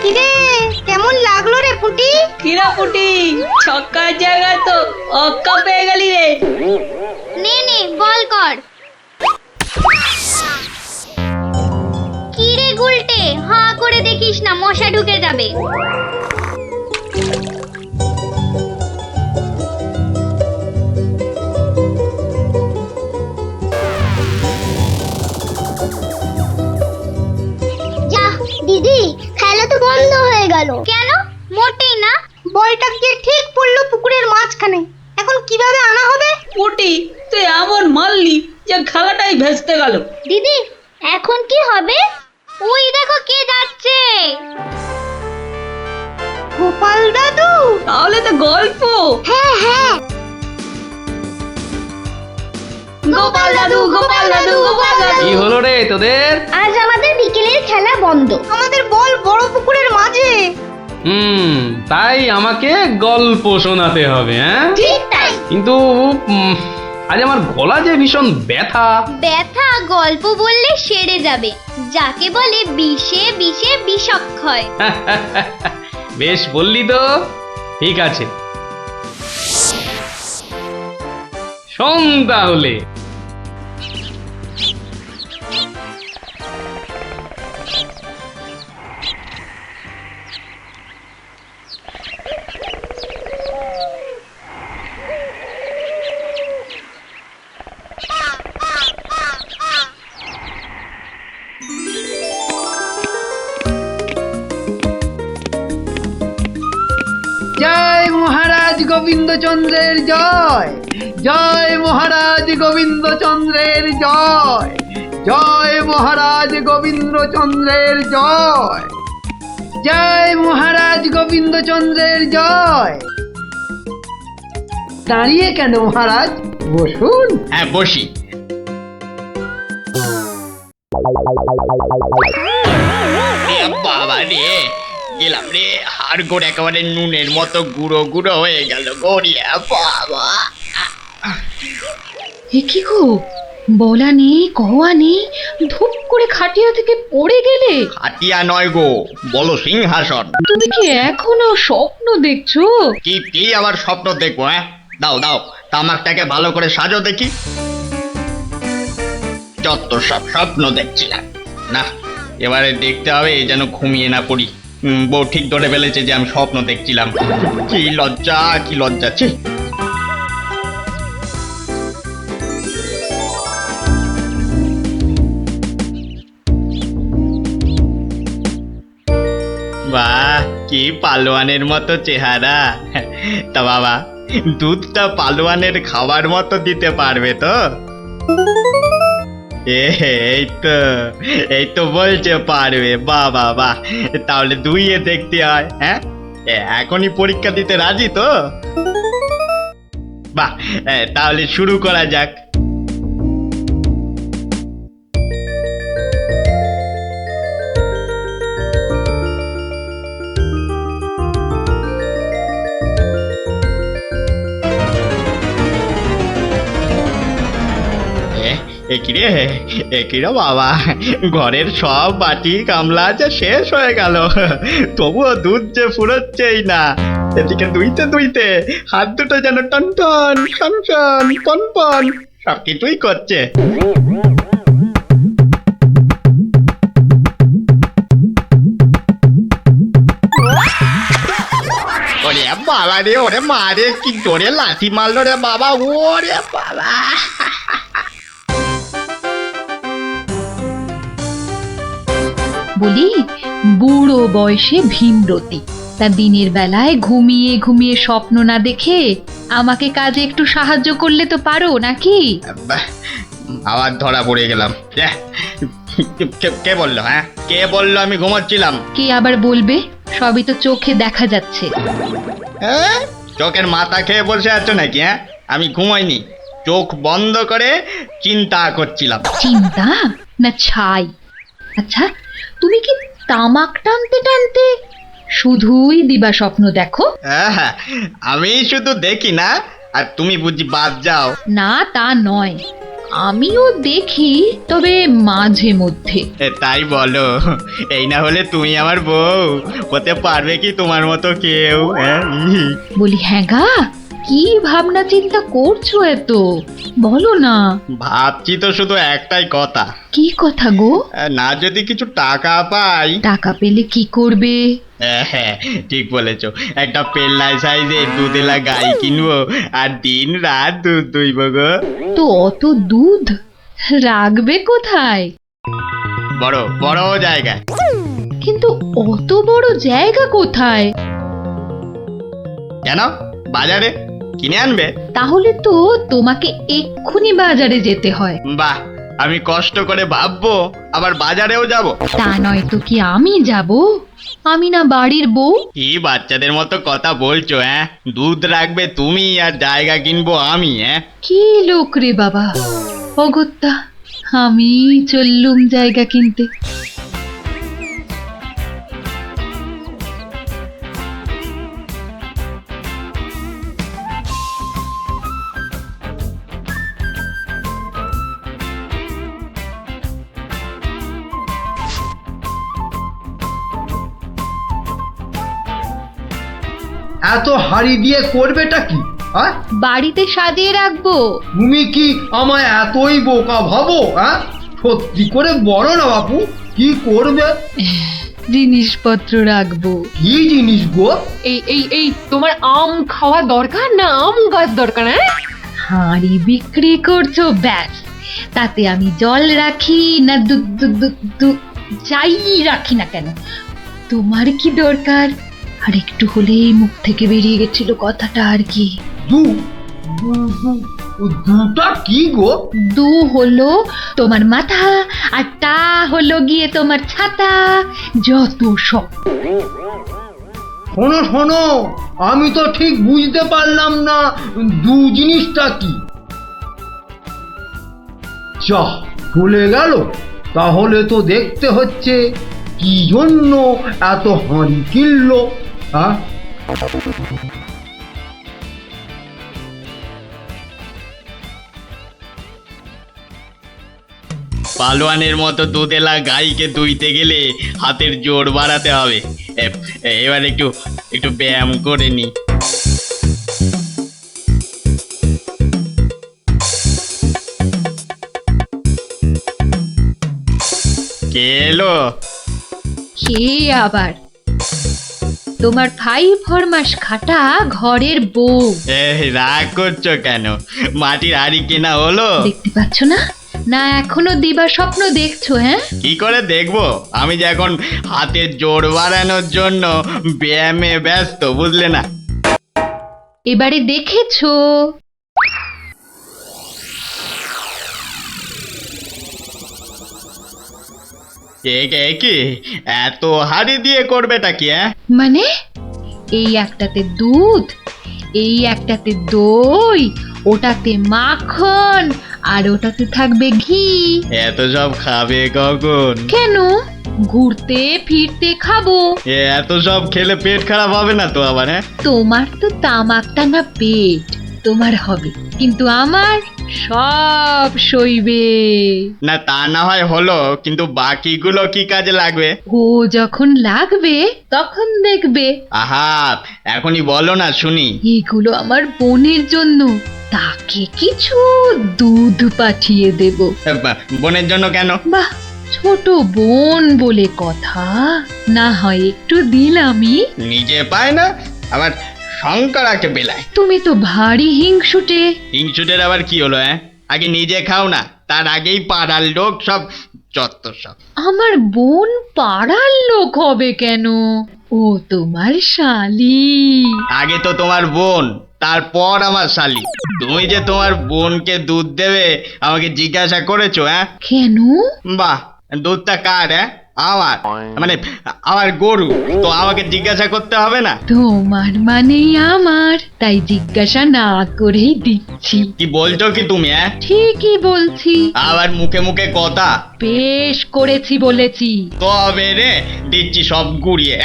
কিরে কেমন লাগলো রে পুটি? কিরা পুটি, ছক্কার জায়গা তো অক্কা পেয়ে গেলি রে। নে নে বল কর। কিরে গুলটে, হাঁ করে দেখিস না, মশা ঢুকে যাবে। যা দিদি, খেলা তো বন্ধ হয়ে গেল। কেন? মোটেই না, বলটা গিয়ে ঠিক পড়লো পুকুরের মাঝখানে। এখন কিভাবে আনা হবে? পুটি, তুই এমন মারলি যে খেলাটাই ভেস্তে গেল। দিদি এখন কি হবে? ওই দেখো কে যাচ্ছে। গোপাল দাদু। তাহলে তো গল্প। হ্যাঁ হ্যাঁ, গোপাল দাদু, গোপাল দাদু, গোপাল দাদু। কি হলো রে তোদের? আজ আমাদের বিকেলের খেলা বন্ধ। আমাদের বল বড় পুকুরের মাঝে। তাই আমাকে গল্প শোনাতে হবে, হ্যাঁ? ঠিক তাই। কিন্তু আজ আমার গলা যে ভীষণ ব্যথা। ব্যথা গল্প বললে সেরে যাবে, যাকে বলে বিষে বিষে বিষক্ষয়। বেশ বললি তো, ঠিক আছে শোন তাহলে। জয় মহারাজ গোবিন্দচন্দ্রের জয়, জয় মহারাজ গোবিন্দচন্দ্রের জয়, জয় মহারাজ গোবিন্দচন্দ্রের জয়, জয় মহারাজ গোবিন্দচন্দ্রের জয়। দাঁড়িয়ে কেন মহারাজ, বসুন। হ্যাঁ বসি। বাবা রে, গেলাম রে, হাড় গোড় একেবারে নুনের মতো গুঁড়ো গুঁড়ো হয়ে গেল গড়িয়া। বাবা এ কি গো, বলা নেই কওয়া নেই, ধুপ করে খাটিয়া থেকে পড়ে গেলে। হাতিয়া নয় গো, বলো সিংহাসন। তুমি কি এখনো স্বপ্ন দেখছো? কি কি আবার স্বপ্ন দেখবো? হ্যাঁ দাও দাও, তামাকটাকে ভালো করে সাজো দেখি। যত সব স্বপ্ন দেখছিলাম, না এবারে দেখতে হবে যেন ঘুমিয়ে না পড়ি। বউ ঠিক ধরে ফেলেছে যে আমি স্বপ্ন দেখছিলাম। কি লজ্জা, কি লজ্জা। ছি। বাহ, কি পালোয়ানের মতো চেহারা। তা বাবা, দুধটা পালোয়ানের খাবার মতো দিতে পারবে তো? এই তো বলছে পারবে। বাহ বাহ বাহ, তাহলে দুইয়ে দেখতে হয়। হ্যাঁ এখনই পরীক্ষা দিতে রাজি তো? বাহ, তাহলে শুরু করা যাক। একিরে বাবা, ঘরের সব বাটি গামলা যে শেষ হয়ে গেল, তবুও দুধ যে ফুরোচ্ছেই না। এদিকে দুইতে দুইতে হাত দুটো যেন টন টন টন টন পন পন সব কিছুই করছে। ওরে বাবা রে, ওরে মা রে, কি জোরে লাথি মারলো রে বাবা। ওরে বাবা, বলি বুড়ো বয়সে ভীমরতি, তা দিনের বেলায় ঘুমিয়ে ঘুমিয়ে স্বপ্ন না দেখে আমাকে কাজে একটু সাহায্য করলে তো পারো নাকি? আবার ধরা পড়ে গেলাম। কে বললো? হ্যাঁ কে বললো আমি ঘুমাচ্ছিলাম? কে আবার বলবে, সবই তো চোখে দেখা যাচ্ছে। চোখের মাথা খেয়ে বসে আছো নাকি? হ্যাঁ আমি ঘুমাইনি, চোখ বন্ধ করে চিন্তা করছিলাম। চিন্তা না ছাই? আচ্ছা, তুমি কি তামাক টানতে টানতে শুধুই দিবা স্বপ্ন দেখো? হ্যাঁ, আমি শুধু দেখি না, আর তুমি বুঝি বাদ যাও? না তা নয়, আমিও দেখি, তবে মাঝে মধ্যে। তাই বলো? এই না হলে তুমি আমার বউ হতে পারবে কি তোমার মতো কেউ? হ্যাঁ? বলি হ্যাঁ গা, কি ভাবনা চিন্তা করছো এত? বলো না। ভাবছি তো শুধু একটাই কথা, কি কথা গো? না যদি কিছু টাকা পাই। টাকা পেলে কি করবে? হ্যাঁ, ঠিক বলেছো। একটা পেল্লাই সাইজের দুধেলা গাই কিনবো আর দিন রাত দুধ দুইব গো। তো অত দুধ রাখবে কোথায়? বড় বড় জায়গায়। কিন্তু অত বড় জায়গা কোথায়? কেন? বাজারে কিনে আনবে? তাহলে তো তোমাকে এক্ষুনি বাজারে যেতে হয়। বাহ, আমি কষ্ট করে ভাববো আবার বাজারেও যাব? তা নয় তো কি আমি যাব? আমি না বাড়ির বউ? কি বাচ্চাদের মতো কথা বলছো? হ্যাঁ, দুধ রাখবে তুমি আর জায়গা কিনবো আমি? হ্যাঁ, কি লোক রে বাবা, অগত্যা আমি চললুম জায়গা কিনতে। এত হাড়ি দিয়ে করবেটা কি? বাড়িতে সাজিয়ে রাখবো। তুমি কি আমায় এতই বোকা ভাবো? সত্যি করে বলো না বাপু, কি করবে? জিনিসপত্র রাখবো। কি জিনিস গো? এই তোমার আম খাওয়া দরকার না আম গাছ দরকার? হাঁড়ি বিক্রি করছো ব্যাস, তাতে আমি জল রাখি না দুধ দুধ দুধ দুধ যাই রাখি না কেন, তোমার কি দরকার? আর একটু হলেই মুখ থেকে বেরিয়ে গেছিল কথাটা আর কি। দুটা কি গো? দু হলো তোমার মাথা, আর টা হলো গিয়ে তোমার ছাতা, যত সব। শোনো শোনো, আমি তো ঠিক বুঝতে পারলাম না দু জিনিসটা কি। চাহ চলে গেল। তাহলে তো দেখতে হচ্ছে কি জন্য এত হাঁড়ি কিনলো। পালোয়ানের মতো দুধেলা গাইকে দুইতে গেলে হাতের জোর বাড়াতে হবে। এবার একটু একটু ব্যায়াম করে নি। কে এলো? কে আবার? তোমার ভাই ফরমাস খাটা ঘরের বউ। রাগ করছো কেন? মাটির হাড়ি কেনা হলো? দেখতে পাচ্ছ না? না এখনো দিবা স্বপ্ন দেখছো? হ্যাঁ, কি করে দেখবো? আমি যে এখন হাতের জোর বাড়ানোর জন্য ব্যায়ামে ব্যস্ত, বুঝলে না? এবারে দেখেছো? কি এত হাড়ি দিয়ে করবেটা কি? মানে এই একটাতে দুধ, এই একটাতে দই, ওটাতে মাখন, আর ওটাতে থাকবে ঘি। এত সব খাবে কখন? কেন? ঘুরতে ফিরতে খাবো। এত সব খেলে পেট খারাপ হবে না তো আবার? তোমার তো তামাক টানা পেট, তোমার হবে, কিন্তু আমার সব সইবে। না তা না হয় হলো, কিন্তু বাকিগুলো কি কাজে লাগবে? ও যখন লাগবে তখন দেখবে। আহা, এখনই বলো না শুনি। এগুলো আমার বোনের জন্য, তাকে কিছু দুধ পাঠিয়ে দেব। বোনের জন্য কেন? বাহ, ছোট বোন বলে কথা, না হয় একটু দিলামই। নিজে পায় না আবার শঙ্করাকে বেলায়। তুমি তো ভারী হিংসুটে। হিংসুটের আবার কি হলো? আগে নিজে খাও না, তার আগেই পাড়ার লোক সব চত্বর সব। আমার বোন পাড়ার লোক হবে কেন? ও তোমার শালি। আগে তো তোমার বোন, তারপর আমার শালি। তুমি যে তোমার বোনকে দুধ দেবে আমাকে জিজ্ঞাসা করেছো? কেন? বাহ, দুধটা কার? আমার, মানে আমার গরু, তো আমাকে জিজ্ঞাসা করতে হবে না? তোমার মানেই আমার, তাই জিজ্ঞাসা না করেই দিচ্ছি। কি বলছো কি তুমি? ঠিকই বলছি। আবার মুখে মুখে কথা। বেশ করেছি বলেছি। তবে রে দিচ্ছি সব গুড়িয়ে।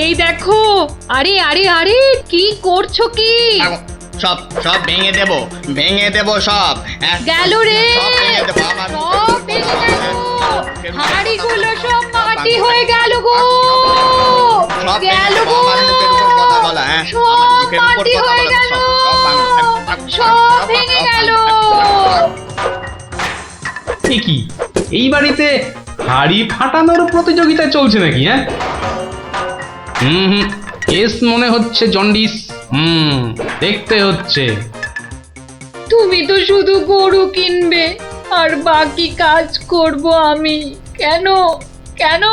এই দেখো, আরে আরে আরে কি করছো কি? সব সব ভেঙে দেবো সব। হ্যাঁ, গেল রে, সব ভেঙে দেবো আমার সব ভেঙে গেল, হাঁড়িগুলো সব মাটি হয়ে গেল গো, সব গেল গো, আমার মুখের উপর কথা বলা, হ্যাঁ, সব আমার মুখের উপর মাটি কথা হয়ে বলা, গেল, সব সব ভেঙে গেল। এ কি এই বাড়িতে হাড়ি ফাটানোর প্রতিযোগিতা চলছে নাকি? হ্যাঁ, হুম, কেস মনে হচ্ছে জন্ডিস। দেখতে হচ্ছে। তুমি তো শুধু গরু কিনবে আর বাকি কাজ করব আমি। কেন কেন?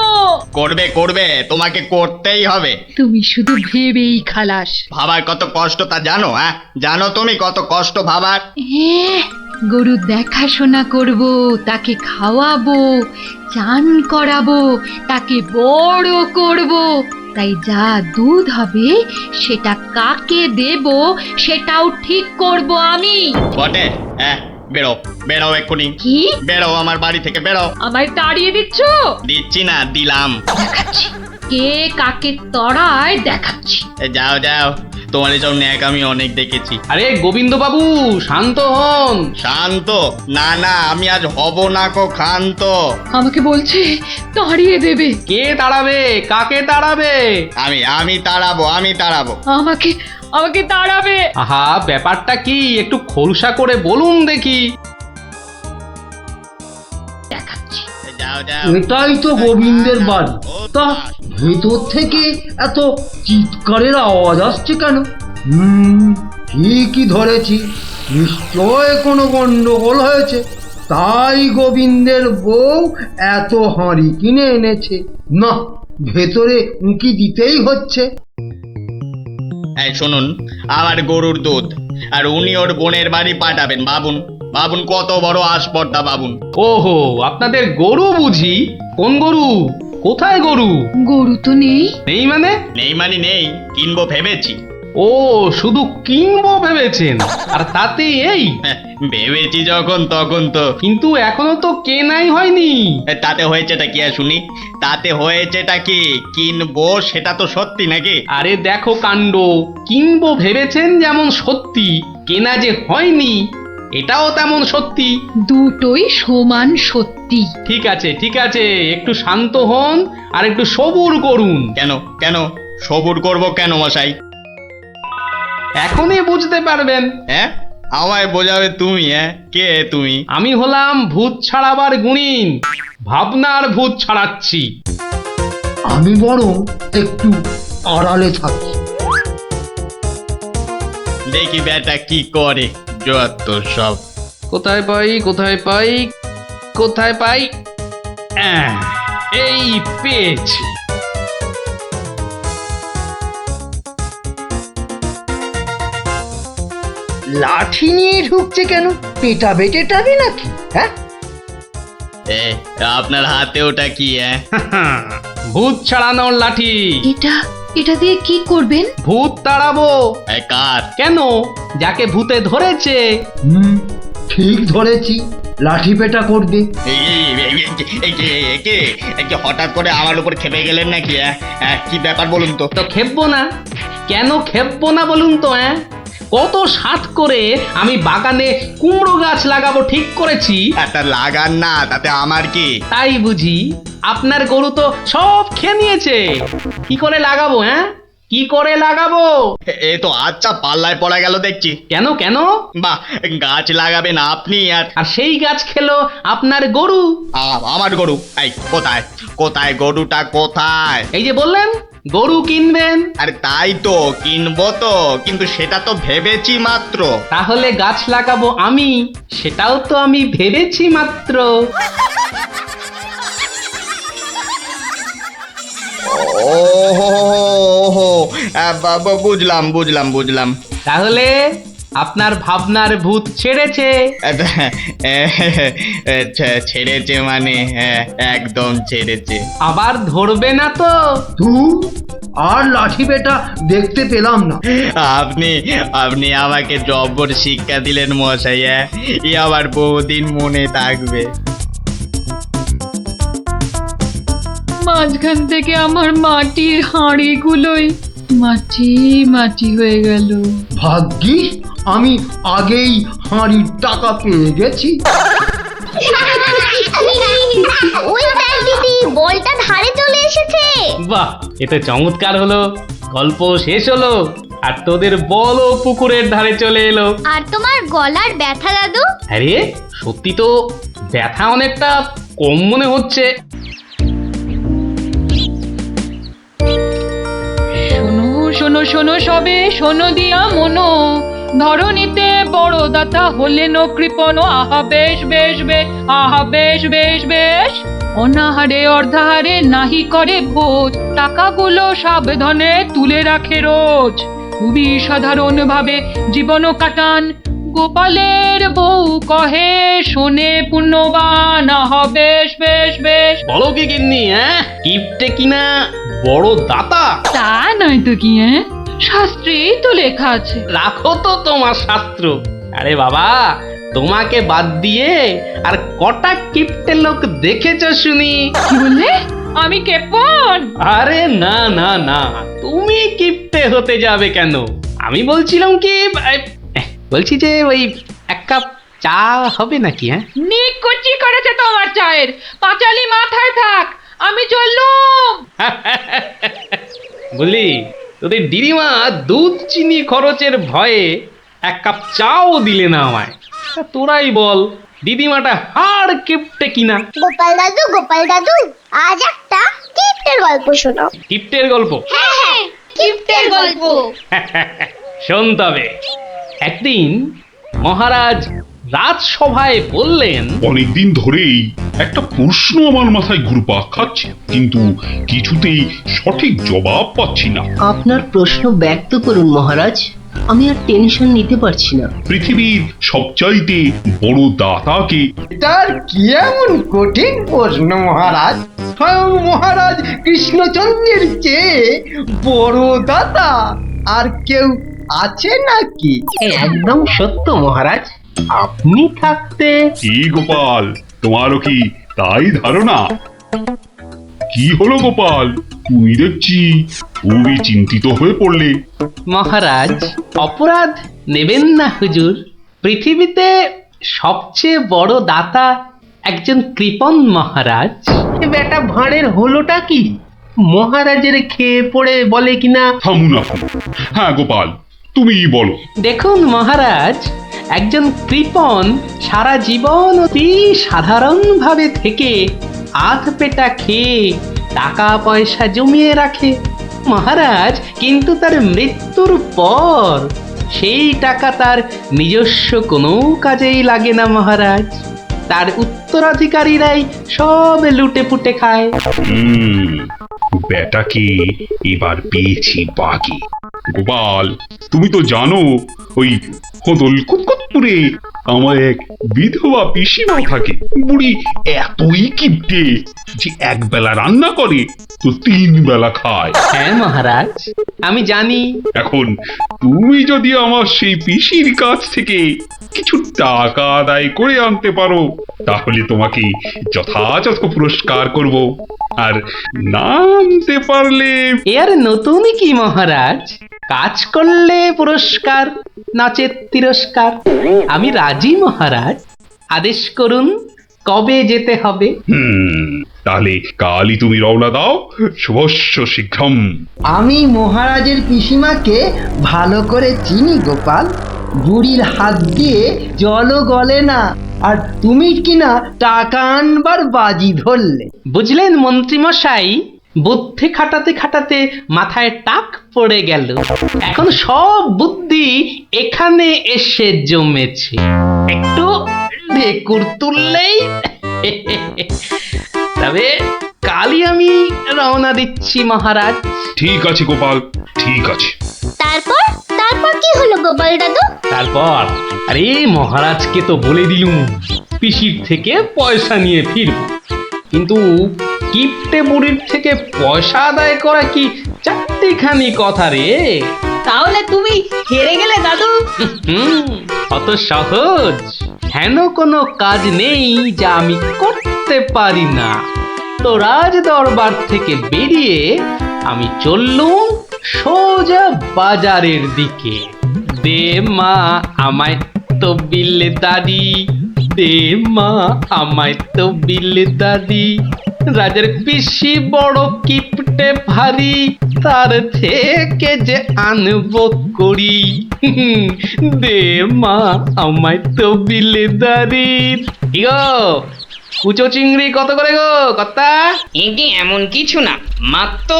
করবে, তোমাকে করতেই হবে। তুমি শুধু ভেবেই খালাস। ভাবার কত কষ্ট তা জানো? হ্যাঁ, জানো তুমি কত কষ্ট ভাবার? হ্যাঁ, গরু দেখাশোনা করব, তাকে খাওয়াবো, চান করাবো, তাকে বড় করব। তাই যা দুধ হবে সেটা কাকে দেব সেটাও ঠিক করব আমি। বটে, হ্যাঁ, বেরো এক্ষুনি, কি? বেরো আমার বাড়ি থেকে, বেরো। আমায় তাড়িয়ে দিচ্ছ? দিচ্ছি না, দিলাম। দেখাচ্ছি কে কাকে তড়ায়, দেখাচ্ছি। যাও, তোমার এসব ন্যাক আমি অনেক দেখেছি। আরে গোবিন্দ বাবু, শান্ত হন। শান্ত? না, আমি আজ হব না কো ক্ষান্ত। আমাকে বলছে তাড়িয়ে দেবে। কে তাড়াবে? কাকে তাড়াবে? আমি তাড়াবো। আমাকে তাড়াবে। আহা, ব্যাপারটা কি একটু খোলসা করে বলুন দেখি। দেখাচ্ছি। যাও। এটাই তো গোবিন্দের বাড়ি। তা ভেতর থেকে এত চিৎকারের আওয়াজ আসছে কেন? ঠিকই ধরেছি, নিশ্চয় কোনো গন্ডগোল হয়েছে। তাই গোবিন্দের বউ এত হাঁড়ি কিনে এনেছে। না, ভেতরে উঁকি দিতেই হচ্ছে। এই শুনুন, আমার গরুর দুধ, আর উনি ওর বোনের বাড়ি পাঠাবেন। বাবুন কত বড় আসপর্দা বাবুন। ওহো, আপনাদের গরু বুঝি? কোন গরু? কোথায় গরু? গরু তো নেই। নেই মানে? নেই, কিনবো ভেবেছি। ও, শুধু কিনবো ভেবেছেন? আর তাতে এই? ভেবেছি যখন তখন তো। কিন্তু এখনো তো কেনাই হয়নি। তাতে হয়েছেটা কি আর শুনি? তাতে হয়েছেটা কি? কিনবো সেটা তো সত্যি নাকি? আরে দেখো কাণ্ড, কিনবো ভেবেছেন যেমন সত্যি, কেনা যে হয়নি এটাও তেমন সত্যি। দুটোই সমান সত্যি। ঠিক আছে, একটু শান্ত হন আর একটু সবুর করুন। কেন সবুর করব কেন মশাই? এখনই বুঝতে পারবেন। হ্যাঁ, আমায় বোঝাবে তুমি? কে তুমি? আমি হলাম ভূত ছাড়াবার গুণিন, ভাবনার ভূত ছাড়াচ্ছি। আমি বরং একটু আড়ালে থাকি। দেখি বেটা কি করে, যত সব। কোথায় পাই? এই পেয়েছি। লাঠি নিয়ে ঢুকছে কেন? পেটা বেটেটাবে নাকি? হ্যাঁ, আপনার হাতে ওটা কি? ভূত ছাড়ানোর লাঠি। এটা দিয়ে কি করবেন? ভূত তাড়াবো। কার? কেন? যাকে ভূতে ধরেছে। ঠিক ধরেছি, লাঠি পেটা করবে। হঠাৎ করে আমার উপর খেপে গেলেন নাকি? কি ব্যাপার বলুন তো? তো খেপবো না? কেন খেপবো না বলুন তো? কত সাধ করে আমি বাগানে কুমড়ো গাছ লাগাবো ঠিক করেছি। একটা লাগান না, তাতে আমার কি? তাই বুঝি? আপনার গরু তো সব খেয়ে নিয়েছে। কি করে লাগাবো? কি করে লাগাবো? এ তো আচ্ছা পাল্লায় পড়া গেল দেখছি। কেন? বাহ, গাছ লাগাবেন আপনি আর সেই গাছ খেলো আপনার গরু। আমার গরু? এই কোথায় গরুটা কোথায়? এই যে বললেন গরু কিনবেন। আরে তাই তো, কিনবো তো, কিন্তু সেটা তো ভেবেছি মাত্র। তাহলে গাছ লাগাবো আমি, সেটাও তো আমি ভেবেছি মাত্র। ওহো, বুঝলাম। তাহলে আপনার ভাবনার ভূত ছেড়েছে? ছেড়েছে মানে? একদম ছেড়েছে। আবার ধরবে না তো? আর লাঠি পেটা দেখতে পেলাম না। আপনি আমাকে জব্বর শিক্ষা দিলেন মশাই। এ আবার বহুদিন মনে থাকবে। মাঝখান থেকে আমার মাটির হাঁড়িগুলোই মাটি হয়ে গেল। ভাগ্যিস আমি আগেই হাঁড়ির টাকা পেয়ে গেছি। ওই দেখ দিদি, বলটা ধারে চলে এসেছে। বাহ, এতে চমৎকার হলো। গল্প শেষ হলো আর তোদের বলও পুকুরের ধারে চলে এলো। আর তোমার গলার ব্যথা দাদু? আরে সত্যি তো ব্যথা অনেকটা কম মনে হচ্ছে। শোনো শোনো শোনো সবে, শোনো দিয়া মনো, ধরণীতে বড় দাতা হলেন কৃপণ, আহা বেশ বেশ বেশ, আহা বেশ বেশ বেশ, অনাহারে অর্ধাহারে নাহি করে ভোজ, টাকাগুলো সাবধানে তুলে রাখে রোজ, খুবই সাধারণ ভাবে জীবন কাটান, গোপালের বউ কহে শোনে পুণ্যবান, আহা বেশ বেশ বেশ। বলো কি গিন্নি, কিপটে কিনা বড় দাতা? তা নয় তো কি, শাস্ত্রেই তো লেখা আছে। রাখো তো তোমার শাস্ত্র। আরে বাবা, তোমাকে বাদ দিয়ে আর কটা কিপটে লোক দেখেছ শুনি? কি বললে? আমি কেপন? আরে না না না, তুমি কিপটে হতে যাবে কেন? আমি বলছিলাম কি, বলছি যে ওই এক কাপ চা হবে নাকি? নিকুচি করেছে তোমার চায়ের, পাঁচালি মাথায় থাক, আমি চললুম। বলি, তোদের দিদিমা দুধ চিনি খরচের ভয়ে এক কাপ চাও দিলে না আমায়। তা তোরাই বল, দিদিমাটা হাড় কিপটে কিনা? গোপাল দাদু, আজ একটা কিপ্টের গল্প শোনাও। কিপটের গল্প? হ্যাঁ, কিপ্টের গল্প। শোন তবে। একদিন মহারাজ রাজসভায় বললেন, অনেকদিন ধরেই একটা প্রশ্ন আমার মাথায় ঘুরপাক খাচ্ছে, কিন্তু কিছুতেই সঠিক জবাব পাচ্ছি না। আপনার প্রশ্ন ব্যক্ত করুন মহারাজ, আমি আর টেনশন নিতে পারছি না। পৃথিবীর সবচাইতে বড় দাতাকে? এটার কি এমন কঠিন প্রশ্ন মহারাজ? স্বয়ং মহারাজ কৃষ্ণচন্দ্রের চেয়ে বড় দাতা আর কেউ আছে নাকি? একদম সত্য মহারাজ, আপনি থাকতে। কি গোপাল, তোমারও কি তাই ধারণা? কি হলো গোপাল, তুমি দেখছি খুবই চিন্তিত হয়ে পড়লে। মহারাজ অপরাধ নেবেন না হুজুর, পৃথিবীতে সবচেয়ে বড় দাতা একজন কৃপণ মহারাজ। বেটা ভাঁড়ের হলোটা কি? মহারাজের খেয়ে পড়ে বলে কিনা। থামুন আপনি। হ্যাঁ গোপাল, তুমিই বলো। দেখুন মহারাজ, একজন কৃপণ সারা জীবন অতি সাধারণভাবে থেকে আধ পেটা খেয়ে টাকা পয়সা জমিয়ে রাখে মহারাজ, কিন্তু তার মৃত্যুর পর সেই টাকা তার নিজস্ব কোনো কাজেই লাগে না মহারাজ। তার উত্তরাধিকারীরাই সব লুটে পুটে খায়। বেটাকে এবার পেয়েছি বাকি। গোপাল, তুমি তো জানো ওই হদল কুতকুতপুরে আমার এক বিধবা পিসিমা থাকে। বুড়ি এতই কিপটে যে এক বেলা রান্না করে তো 3 বেলা খায়। হ্যাঁ মহারাজ, আমি জানি। এখন তুমি যদি আমার সেই পিসির কাছ থেকে কিছু টাকা আদায় করে আনতে পারো, তাহলে তোমাকে যথাযথ পুরস্কার করব। আর না আনতে পারলে? এর নতুন কি মহারাজ, কাজ করলে পুরস্কার, নচেৎ তিরস্কার। আমি রাজি মহারাজ, আদেশ করুন কবে যেতে হবে। তাহলে কালই তুমি রওনা দাও, শুভস্য শীঘ্রম। আমি মহারাজের পিসিমাকে ভালো করে চিনি গোপাল, বুড়ির হাত দিয়ে জলও গলে না, আর তুমি কিনা টাকা আনবার বাজি ধরলে। বুঝলেন মন্ত্রী মশাই, বুদ্ধি খাটাতে খাটাতে মাথায় টাক পড়ে গেল। এখন সব বুদ্ধি এখানে এসে জমেছে, একটু ঢেকুর তুললেই। তবে কালই আমি রওনা দিচ্ছি মহারাজ। ঠিক আছে গোপাল, ঠিক আছে। তারপর তারপর কি হলো গোপাল দাদু? তারপর আরে মহারাজকে তো বলে দিলুম পিসির থেকে পয়সা নিয়ে ফিরব, কিন্তু কিপটে বুড়ির থেকে পয়সা আদায় করা কি চারটিখানি কথা রে? তাহলে তুমি হেরে গেলে দাদু? অত সহজ হেন কোনো কাজ নেই যা আমি করতে পারি না। তো রাজ দরবার থেকে বেরিয়ে আমি চললুম সোজা বাজারের দিকে। দে মা আমায় তবিল দাদি, দে মা আমায় তবিল দাদি। রাজার পিসি বড় কিপটে ভারী, তার থেকে যে আনবো করি। দে মা আমায় তবিল দাদি। কি গো, কুচো চিংড়ি কত করে গো কর্তা? এটি এমন কিছু না, মাত্র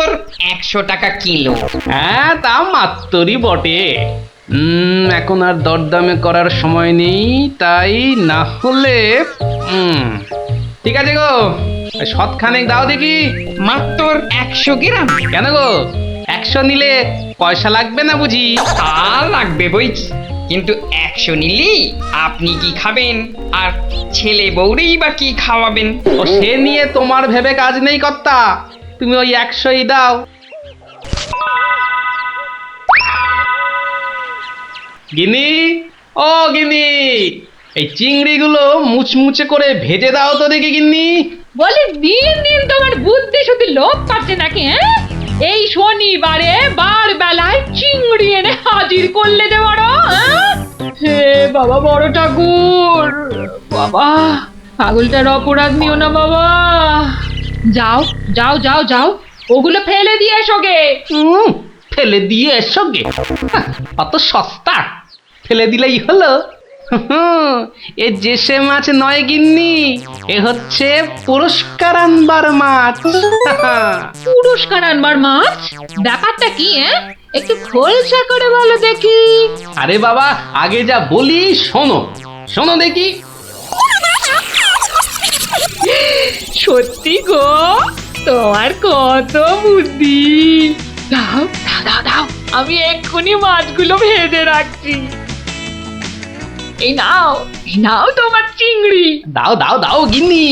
100 টাকা কিলো। হ্যাঁ তা মাত্রই বটে। এখন আর দরদামে করার সময় নেই, তাই না হলে ঠিক আছে গো, শতখানেক দাও দেখি। মাত্র 100 গ্রাম। কেন গো, 100 নিলে পয়সা লাগবে না বুঝি? তা লাগবে বইছি, কিন্তু 100 নিলি আপনি কি খাবেন আর ছেলে বউরেই বা কি খাওয়াবেন? ও সে নিয়ে তোমার ভেবে কাজ নেই কর্তা, তুমি ওই 100ই দাও। গিনি, ও গিনি, এই চিংড়িগুলো মুচমুচে করে ভেজে দাও তো দেখি গিন্নি। বলে দিন দিন তোমার বুদ্ধি শুধু লোপ পাচ্ছে নাকি? হ্যাঁ, এই শনিবারে বার বেলায় চিংড়ি এনে হাজির করলে যে বড়। হে বাবা বড় ঠাকুর, বাবা পাগলটার অপরাধ নিও না বাবা। যাও যাও যাও যাও, ওগুলো ফেলে দিয়ে এসো গে। ফেলে দিয়ে এসো গে? অত সস্তা, ফেলে দিলেই হলো। এ যে সে মাছ নয় গিন্নি, এ হচ্ছে পুরস্কার আনবার মাছ। পুরস্কার আনবার মাছ? ব্যাপারটা কি? একটু খোলসা করে বলো দেখি। আরে বাবা, আগে যা বলি শোনো, শোনো দেখি। সত্যি গো, তোমার কত বুদ্ধি। দাও দাও দাও দাও, আমি এক্ষুনি মাছগুলো ভেজে রাখছি। এই নাও তোমার চিংড়ি। দাও দাও দাও গিন্নি।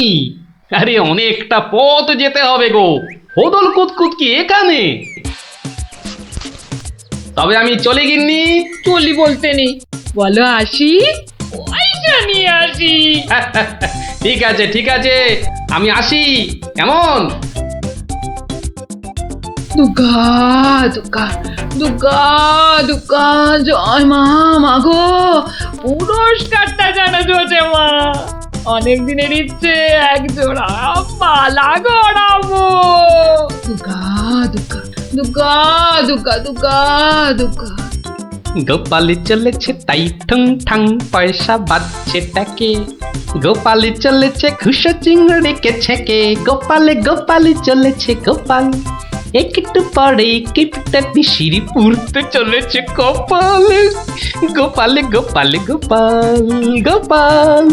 আরে অনেকটা পথ যেতে হবে গো, হোদল কুতকুত কি এখানে? তবে আমি চলি গিন্নি। চলি বলতে নেই, বলো আসি, পয়সা নিয়ে আসি। ঠিক আছে ঠিক আছে, আমি আসি। কেমন? দুর্গা দুর্গা দুর্গা দুর্গা, জয় মা। মাগো, পুরস্কারটা যেন জোটে মা। অনেক দিনের ইচ্ছে, এক জোড়া মালা গড়াবো। দুর্গা দুর্গা দুর্গা দুর্গা দুর্গা দুর্গা। গোপালি চলেছে তাই ঠং ঠাং, পয়সা বাজছে টাকে। গোপালি চলেছে খুশো চিংড়িকে ছেকে। গোপালে গোপালি চলেছে গোপাল, একটু পরে কিপটা পিসির পুরতে চলেছে কপাল। গোপালে গোপালে গোপাল গোপাল।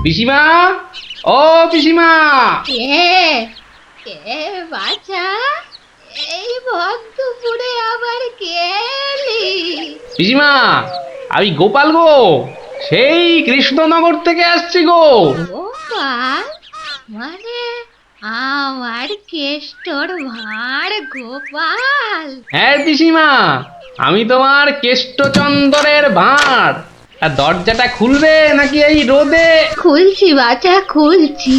পিসিমা, ও পিসিমা। কে বাছা, এই ভক্তপুরে আবার কে এলি? পিসিমা, আমি গোপাল গো, সেই কৃষ্ণনগর থেকে আসছি গো। গোপাল মানে আমার কেষ্টর ভাঁড় গোপাল? হ্যাঁ পিসিমা, আমি তোমার কেষ্টচন্দরের ভাঁড়। আর দরজাটা খুলবে নাকি এই রোদে? খুলছি বাছা, খুলছি।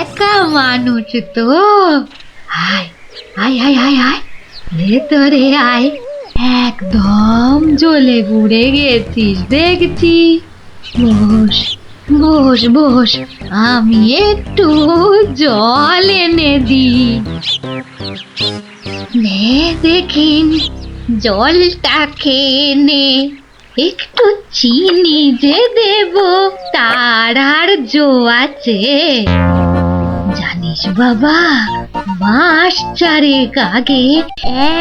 একা মানুষ তো, আয় আয় আয় আয় আয়, ভেতরে আয়। একদম জ্বলে পুড়ে গেছিস দেখছি। বস বস বস, আমি একটু জল এনে দিই। নে দেখিন, জলটা খেয়ে নে। একটু চিনি যে দেব, তার আর জো আছে? জানিস বাবা, মাস চারেক আগে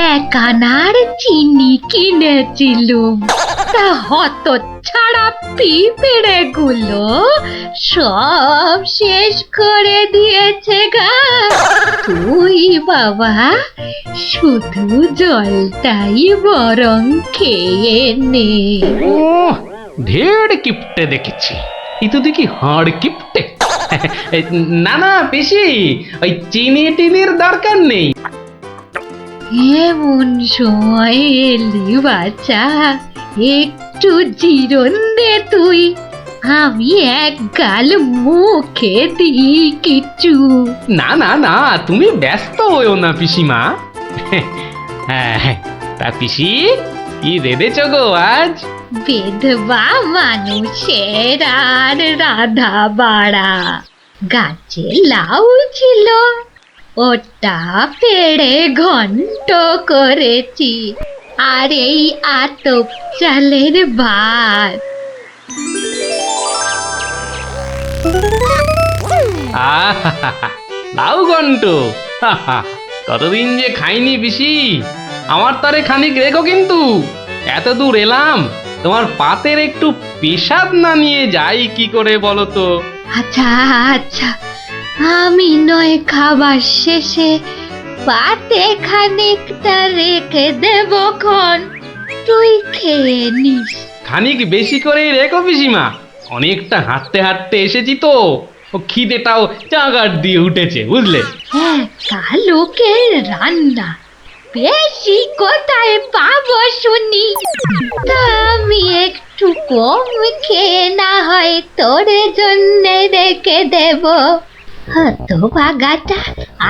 1 আনার চিনি কিনেছিলুম। তা হত ছাড়া পিঁপড়ে গুলো সব শেষ করে দিয়েছে গা। তুই বাবা শুধু জলটাই বরং খেয়ে নে। ও ঢের কিপটে দেখেছি, এই তো দেখি হাড় কিপটে। না না পিসি, ওই চিনি টিনির দরকার নেই। এমন সময় এলি বাচ্চা, একটু জিরন দে তুই। আমি এক গাল মুখে দিই কিছু। না না না, তুমি ব্যস্ত হইও না পিসিমা। হ্যাঁ, তা পিসি কি রেঁধেছ গো আজ? বিধবা মানুষের আর রাধা বাড়া। গাছে লাউ ছিল, ওটা পেড়ে ঘন্ট করেছি, আর এই আতপ চালের ভাত। লাউ ঘন্ট, কতদিন যে খাইনি পিসি। আমার তারে খানিক রেখো কিন্তু। এত দূর এলাম, তোমার পাতের একটু পেশাব না নিয়ে যাই কি করে বলো তো? আচ্ছা আচ্ছা, আমি নয় খাবার শেষে পাতে খানিকটা রেখে দেব খন, তুই খেয়ে নিস। খানিক বেশি করে রেখো পিসিমা, অনেকটা হাঁটতে হাঁটতে এসেছি তো, ও খিদেটাও চাগার দিয়ে উঠেছে বুঝলে। হ্যাঁ, কালুকের রান্না বেশি কোথায় পাবো শুনি? তা আমি একটু কম খেয়ে না হয় তোর জন্য রেখে দেব। হতভাগাটা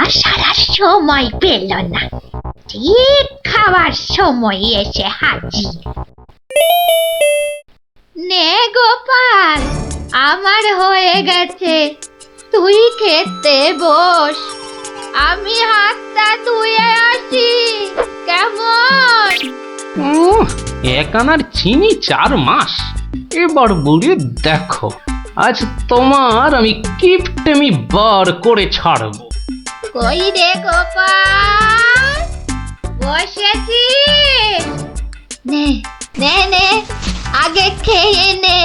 আসার আর সময় পেল না, ঠিক খাবার সময় এসে হাজির। নে গোপাল, আমার হয়ে গেছে, তুই খেতে বস। আমি হাতটা ধুয়ে আসি, কেমন? এক আনার চিনি 4 মাস। এবার বলি দেখো, আজ তোমার আমি কিপটেমি বার করে ছাড়বো। কই রে গোপাল, বসেছি? নে নে নে, আগে খেয়ে নে,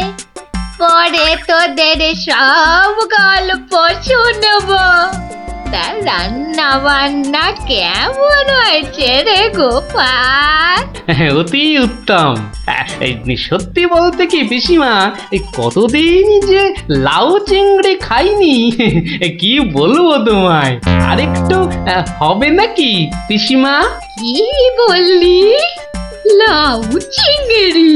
পরে তোদের সব গল্প শুনবো। তা রান্না বান্না কেমন হয়েছে রে গোপাল? অতি উত্তম। সত্যি বলতে কি পিসিমা, এই কতদিন যে লাউ চিংড়ি খাইনি, কি বলবো তোমায়। আরেকটু হবে নাকি পিসিমা? কি বললি? লাউ চিংড়ি?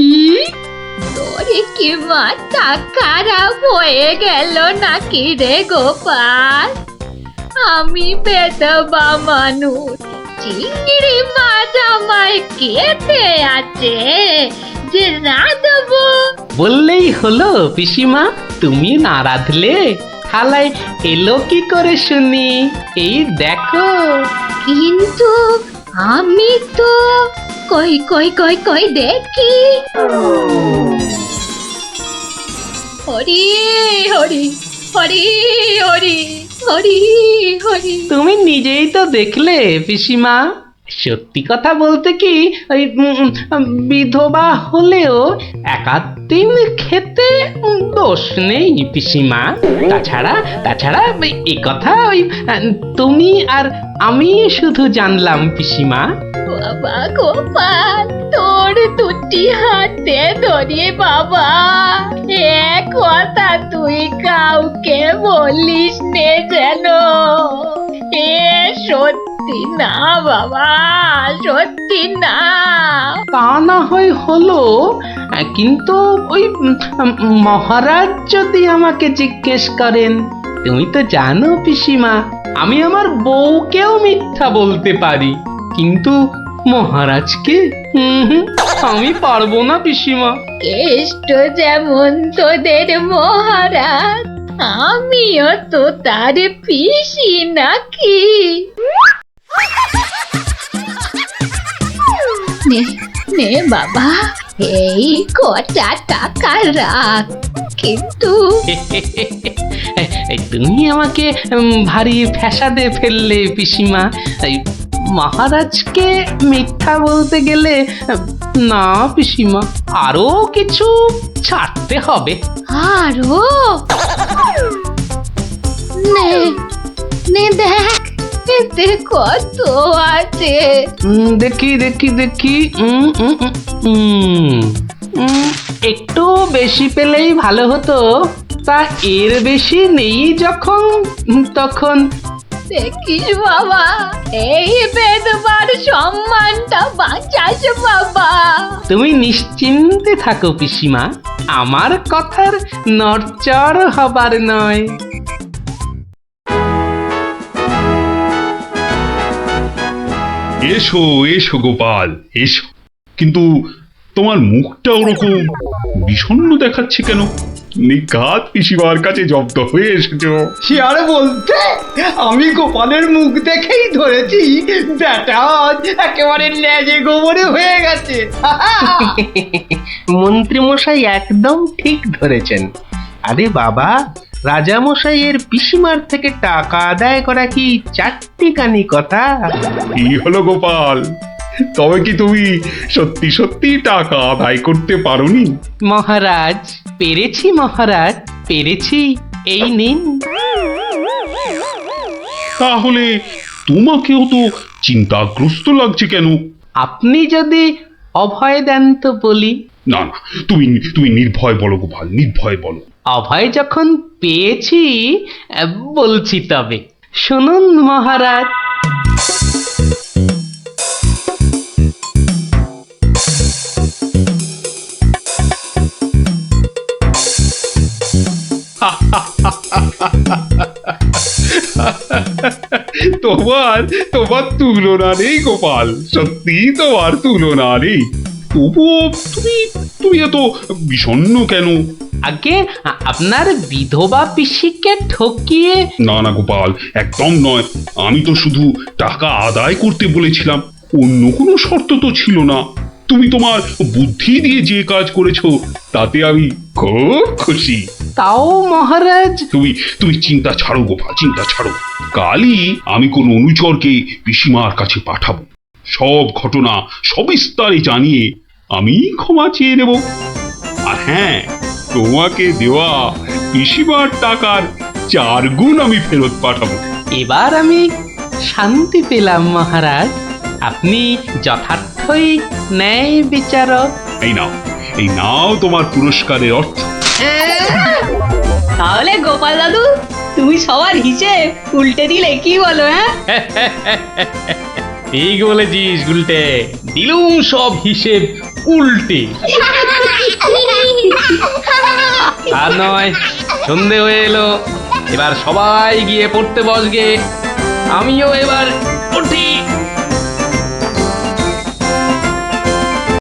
তোরে কি মাথা খারাপ হয়ে গেল নাকি রে গোপাল? আমি বেদবা মানুষ, চিংড়ি মাছ আমায় খেতে আছে যে না দেবো? বললেই হলো পিসিমা, তুমি না রাঁধলে থালায় এলো কি করে শুনি? এই দেখো। কিন্তু আমি তো কই কই কই কই দেখি। হরি হরি হরি হরি হরি হরি। তুমি নিজেই তো দেখলে পিসিমা। সত্যি কথা বলতে কি, ওই বিধবা হলেও একাদিন খেতে দোষ নেই পিসিমা। তাছাড়া এই কথা ওই তুমি আর আমি শুধু জানলাম পিসিমা। বাবা গোপাল, তোর দুটি হাতে ধরে বাবা, এ কথা তুই কাউকে বলিস নে যেন। এ সত্যি না বাবা, সত্যি না। তা না হয় হলো, কিন্তু ওই মহারাজ যদি আমাকে জিজ্ঞেস করেন, তুমি তো জানো পিসিমা, আমি আমার বউকেও মিথ্যা বলতে পারি, কিন্তু মহারাজকে আমি পারবো না পিসিমা। কেষ্ট যেমন তোদের মহারাজ, আমিও তো তার পিসি নাকি। নে নে বাবা, এই কটা টাকা রাখ, কিন্তু তুমি আমাকে ভারী ফ্যাসাদে ফেললে পিসিমা। মহারাজকে মিথ্যা বলতে গেলে না পিসিমা, আরো কিছু ছাড়তে হবে। আরো? নে নে দেখ, এতে কত আছে। দেখি দেখি দেখি, একটু বেশি পেলেই ভালো হতো। তা এর বেশি নেই যখন, তখন দেখিস বাবা, এই বেদবার সম্মানটা বাঁচাস বাবা। তুমি নিশ্চিন্তে থাকো পিসিমা, আমার কথার নড়চড় হবার নয়। এসো এসো গোপাল এসো, কিন্তু তোমার মুখটা ওরকম বিষণ্ণ দেখাচ্ছে কেন? নিঘাত পিসিমার কাছে জব্দ হয়ে এসেছো। সে আর বলতে, আমি গোপালের মুখ দেখেই ধরেছি ব্যাটা আজ একেবারে লেজে গোবরে হয়ে গেছে। মন্ত্রীমশাই একদম ঠিক ধরেছেন। আরে বাবা, রাজামশাইয়ের পিসিমার থেকে টাকা আদায় করা কি চারটিখানি কথা? কি হলো গোপাল, তবে কি তুমি সত্যি সত্যি টাকা আদায় করতে পারোনি? মহারাজ পেরেছি, মহারাজ পেরেছি, এই নিন। তাহলে তোমাকেও তো চিন্তাগ্রস্ত লাগছে কেন? আপনি যদি অভয় দেন তো বলি। না না, তুমি তুমি নির্ভয় বলো গোপাল, নির্ভয় বলো। অভয় যখন পেয়েছি বলছি তবে শুনুন মহারাজ। তোমার তোমার তুলনা নেই গোপাল, সত্যি তোমার তুলনা নেই। তবুও তুমি তুমি এত বিষণ্ণ কেন? আগে আপনার বিধবা পিসিকে ঠকিয়ে। না না গোপাল, একদম নয়। আমি তো শুধু টাকা আদায় করতে বলেছিলাম, অন্য কোনো শর্ত তো ছিল না। তুমি তোমার বুদ্ধি দিয়ে যে কাজ করেছো তাতে আমি খুব খুশি। তাও মহারাজ। তুমি তুমি চিন্তা ছাড়ো গোপাল, চিন্তা ছাড়ো। কালই আমি কোন অনুচরকে পিসিমার কাছে পাঠাবো, সব ঘটনা সবিস্তারে জানিয়ে আমি ক্ষমা চেয়ে নেব। আর হ্যাঁ, তোমাকে দেওয়া পিসিমার টাকার 4 গুণ আমি ফেরত পাঠাবো। এবার আমি শান্তি পেলাম মহারাজ, আপনি যথার্থই ন্যায় বিচারক। এই নাও তোমার পুরস্কারের অর্থ। তাহলে গোপাল দাদু, তুমি সবার হিসেব উল্টে দিলে, কি বলো? ঠিক বলেছিস গুলটে, দিলুম সব হিসেব উল্টে। আর নয়, সন্ধে হয়ে এলো, এবার সবাই গিয়ে পড়তে বসগে, আমিও এবার উঠি।